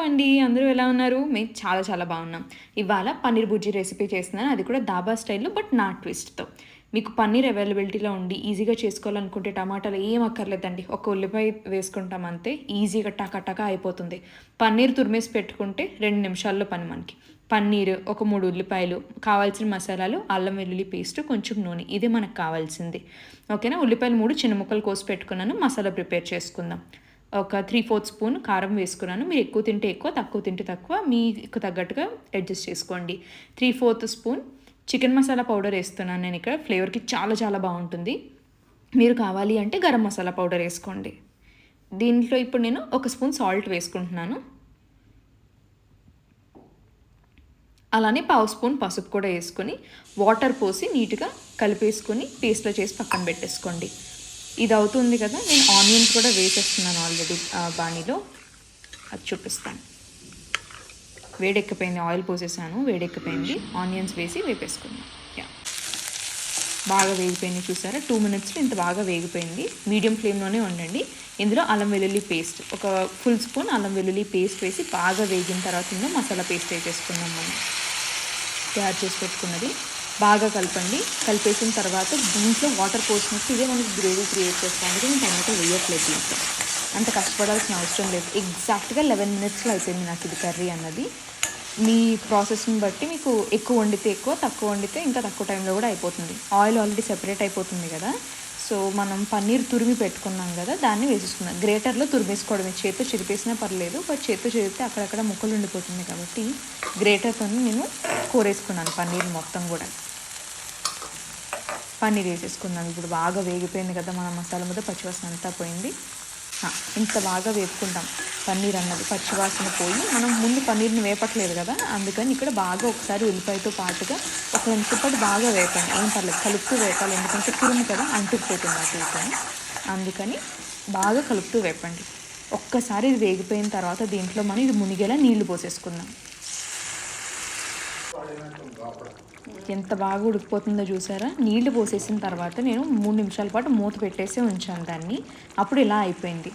అండి. అందరూ ఎలా ఉన్నారు? మేము చాలా చాలా బాగున్నాం. ఇవాళ పన్నీర్ బుర్జీ రెసిపీ చేస్తున్నాను. అది కూడా ధాబా స్టైల్‌లో బట్ నా ట్విస్ట్‌తో. మీకు పన్నీర్ అవైలబిలిటీలో ఉండి ఈజీగా చేసుకోవాలనుకుంటే టమాటాలు ఏం అక్కర్లేదండి. ఒక ఉల్లిపాయ వేసుకుంటాం అంతే. ఈజీగా టక అయిపోతుంది. పన్నీర్ తురిమేసి పెట్టుకుంటే 2 నిమిషాల్లో పని మనకి. పన్నీర్, ఒక 3 ఉల్లిపాయలు, కావాల్సిన మసాలాలు, అల్లం వెల్లుల్లి పేస్ట్, కొంచెం నూనె. ఇదే మనకు కావాల్సింది. ఓకేనా? ఉల్లిపాయలు 3 చిన్న ముక్కలు కోసి పెట్టుకున్నాను. మసాలా ప్రిపేర్ చేసుకుందాం. ఒక 3/4 స్పూన్ కారం వేసుకున్నాను. మీరు ఎక్కువ తింటే ఎక్కువ, తక్కువ తింటే తక్కువ, మీకు తగ్గట్టుగా అడ్జస్ట్ చేసుకోండి. 3/4 స్పూన్ చికెన్ మసాలా పౌడర్ వేస్తున్నాను నేను ఇక్కడ. ఫ్లేవర్కి చాలా చాలా బాగుంటుంది. మీరు కావాలి అంటే గరం మసాలా పౌడర్ వేసుకోండి. దీంట్లో ఇప్పుడు నేను 1 స్పూన్ సాల్ట్ వేసుకుంటున్నాను. అలానే 1/2 స్పూన్ పసుపు కూడా వేసుకొని వాటర్ పోసి నీట్గా కలిపేసుకొని పేస్ట్లో చేసి పక్కన పెట్టేసుకోండి. ఇది అవుతుంది కదా, నేను ఆనియన్స్ కూడా వేసేస్తున్నాను ఆల్రెడీ బాణీలో. అది చూపిస్తాను. వేడెక్కిపోయింది, ఆయిల్ పోసేసాను, వేడెక్కిపోయింది. ఆనియన్స్ వేసి వేపేసుకున్నాను. బాగా వేగిపోయింది చూసారా? 2 మినిట్స్లో ఇంత బాగా వేగిపోయింది. మీడియం ఫ్లేమ్లోనే ఉండండి. ఇందులో అల్లం వెల్లుల్లి పేస్ట్, ఒక ఫుల్ స్పూన్ అల్లం వెల్లుల్లి పేస్ట్ వేసి బాగా వేగిన తర్వాత ఇందులో మసాలా పేస్ట్ వేసేసుకున్నాం. మనం తయారు చేసి పెట్టుకున్నది బాగా కలపండి. కలిపేసిన తర్వాత దీంట్లో వాటర్ పోసినట్టు ఇదే మనకి గ్రేవీ క్రియేట్ చేస్తాం. అందుకే నేను టమాటో వేయట్లేదు. దీంట్లో అంత కష్టపడాల్సిన అవసరం లేదు. ఎగ్జాక్ట్గా 11 మినిట్స్లో అయిపోయింది నాకు ఇది కర్రీ అన్నది. మీ ప్రాసెస్ని బట్టి మీకు ఎక్కువ వండితే ఎక్కువ, తక్కువ వండితే ఇంకా తక్కువ టైంలో కూడా అయిపోతుంది. ఆయిల్ ఆల్రెడీ సెపరేట్ అయిపోతుంది కదా. సో మనం పన్నీర్ తురిమి పెట్టుకున్నాం కదా, దాన్ని వేసేసుకున్నాం. గ్రేటర్లో తురిమేసుకోవడమే, చేతితో చిరిపేసినా పర్లేదు. బట్ చేతితో చిరిపితే అక్కడక్కడ ముక్కలు ఉండిపోతుంది కాబట్టి గ్రేటర్తో నేను కూరేసుకున్నాను పన్నీర్ మొత్తం కూడా. పన్నీర్ వేసేసుకుందాం. ఇప్పుడు బాగా వేగిపోయింది కదా, మన మసాలా మీద పచ్చివాసన అంతా పోయింది. ఇంత బాగా వేపుకుంటాం పన్నీర్ అన్నది, పచ్చివాసన పోయి. మనం ముందు పన్నీర్ని వేపట్లేదు కదా, అందుకని ఇక్కడ బాగా ఒకసారి ఉల్లిపాయతో పాటుగా ఒక నిమిషం పాటు బాగా వేపండి. ఏం పర్లేదు, కలుపుతూ వేపాలి, ఎందుకంటే తురుము కదా అంటుకుపోతుంది అటు. అందుకని బాగా కలుపుతూ వేపండి. ఒక్కసారి ఇది వేగిపోయిన తర్వాత దీంట్లో మనం ఇది మునిగేలా నీళ్లు పోసేసుకుందాం. ఎంత బాగా ఉడికిపోతుందో చూసారా? నీళ్లు పోసేసిన తర్వాత నేను 3 నిమిషాల పాటు మూత పెట్టేసి ఉంచాను దాన్ని. అప్పుడు ఇలా అయిపోయింది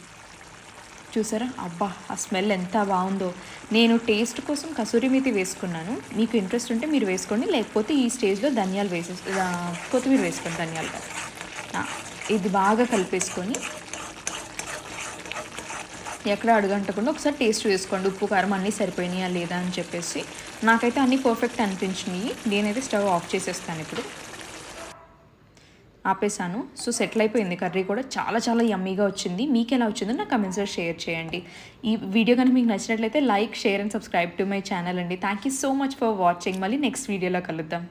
చూసారా? అబ్బా, ఆ స్మెల్ ఎంత బాగుందో. నేను టేస్ట్ కోసం కసూరి మేతి వేసుకున్నాను. మీకు ఇంట్రెస్ట్ ఉంటే మీరు వేసుకోండి, లేకపోతే ఈ స్టేజ్లో ధనియాలు కొత్తిమీర వేసుకోండి. ధనియాలు ఇది బాగా కలిపేసుకొని ఎక్కడ అడుగంటకుండా ఒకసారి టేస్ట్ వేసుకోండి. ఉప్పు కారం అన్నీ సరిపోయినాయా లేదా అని చెప్పేసి. నాకైతే అన్నీ పర్ఫెక్ట్ అనిపించినాయి. నేనైతే స్టవ్ ఆఫ్ చేసేస్తాను ఇప్పుడు. ఆపేసాను. సో సెటిల్ అయిపోయింది కర్రీ కూడా. చాలా చాలా యమ్మీగా వచ్చింది. మీకు ఎలా వచ్చిందో నా కమెంట్స్లో షేర్ చేయండి. ఈ వీడియో కనుక మీకు నచ్చినట్లయితే like, share and subscribe to my channel అండి. Thank you so much for watching. మళ్ళీ నెక్స్ట్ వీడియోలో కలుద్దాం.